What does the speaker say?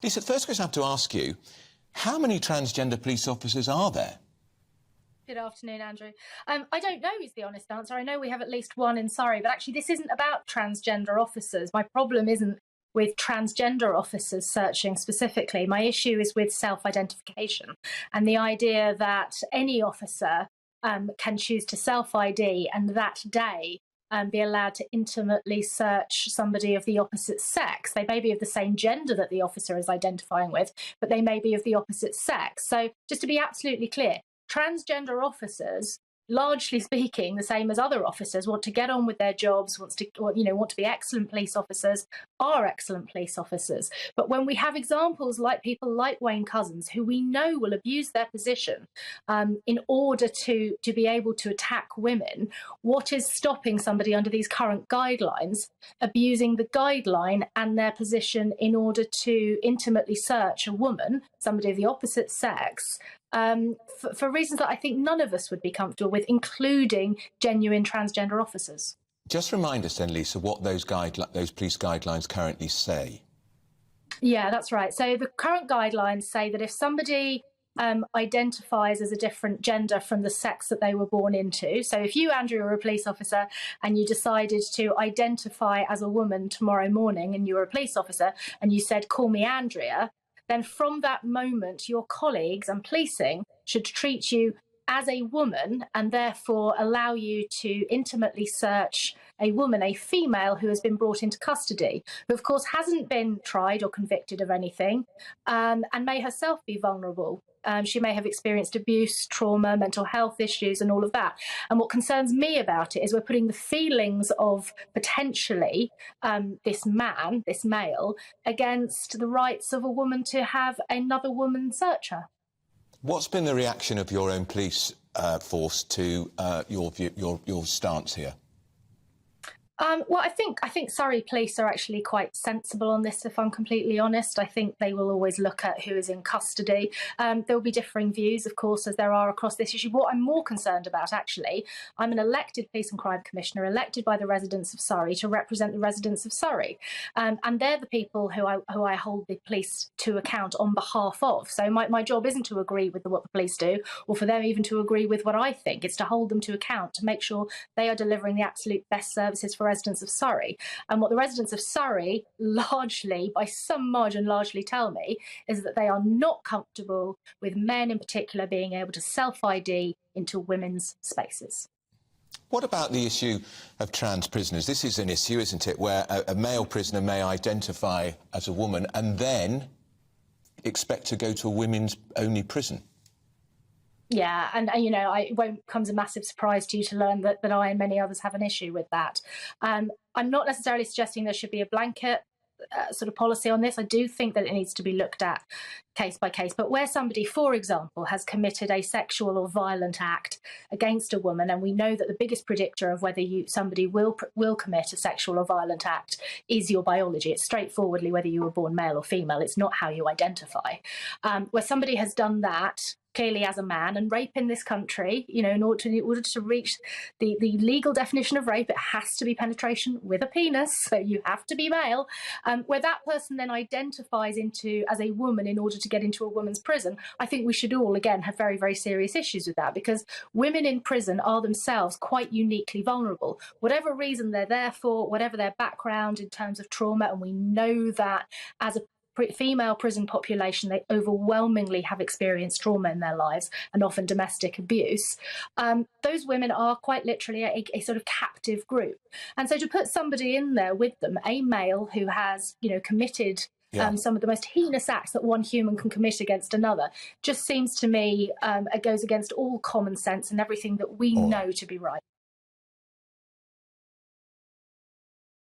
Lisa, the first question I have to ask you, how many transgender police officers are there? Good afternoon, Andrew. I don't know is the honest answer. I know we have at least one in Surrey, but actually this isn't about transgender officers. My problem isn't with transgender officers searching specifically. My issue is with self-identification and the idea that any officer can choose to self-ID and that day be allowed to intimately search somebody of the opposite sex. They may be of the same gender that the officer is identifying with, but they may be of the opposite sex. So just to be absolutely clear, transgender officers, largely speaking, the same as other officers, want to get on with their jobs, want to be excellent police officers, are excellent police officers. But when we have examples like people like Wayne Couzens, who we know will abuse their position in order to be able to attack women, what is stopping somebody under these current guidelines abusing the guideline and their position in order to intimately search a woman, somebody of the opposite sex, for reasons that I think none of us would be comfortable with, including genuine transgender officers? Just remind us then, Lisa, what those police guidelines currently say. Yeah, that's right. So the current guidelines say that if somebody identifies as a different gender from the sex that they were born into, so if you, Andrew, were a police officer and you decided to identify as a woman tomorrow morning and you were a police officer and you said, "Call me Andrea," then from that moment, your colleagues and policing should treat you as a woman and therefore allow you to intimately search a woman, a female who has been brought into custody, who of course hasn't been tried or convicted of anything, and may herself be vulnerable. She may have experienced abuse, trauma, mental health issues and all of that. And what concerns me about it is we're putting the feelings of potentially this man, this male, against the rights of a woman to have another woman search her. What's been the reaction of your own police force to your stance here? Well, I think Surrey Police are actually quite sensible on this, if I'm completely honest. I think they will always look at who is in custody. There will be differing views, of course, as there are across this issue. What I'm more concerned about, actually, I'm an elected Police and Crime Commissioner, elected by the residents of Surrey to represent the residents of Surrey. And they're the people who I hold the police to account on behalf of. So my job isn't to agree with what the police do, or for them even to agree with what I think. It's to hold them to account, to make sure they are delivering the absolute best services for residents of Surrey. And what the residents of Surrey largely, by some margin, largely tell me is that they are not comfortable with men in particular being able to self-ID into women's spaces. What about the issue of trans prisoners? This is an issue, isn't it, where a male prisoner may identify as a woman and then expect to go to a women's-only prison. Yeah, and you know, it won't come as a massive surprise to you to learn that I and many others have an issue with that. I'm not necessarily suggesting there should be a blanket sort of policy on this. I do think that it needs to be looked at case by case. But where somebody, for example, has committed a sexual or violent act against a woman, and we know that the biggest predictor of whether somebody will commit a sexual or violent act is your biology. It's straightforwardly whether you were born male or female. It's not how you identify. Where somebody has done that clearly as a man, and rape in this country, you know, in order to reach the legal definition of rape, it has to be penetration with a penis, so you have to be male. Where that person then identifies as a woman in order to get into a woman's prison, I think we should all, again, have very, very serious issues with that, because women in prison are themselves quite uniquely vulnerable. Whatever reason they're there for, whatever their background in terms of trauma, and we know that as a female prison population, they overwhelmingly have experienced trauma in their lives and often domestic abuse. Those women are quite literally a sort of captive group. And so to put somebody in there with them, a male who has, you know, committed some of the most heinous acts that one human can commit against another, just seems to me it goes against all common sense and everything that we know to be right.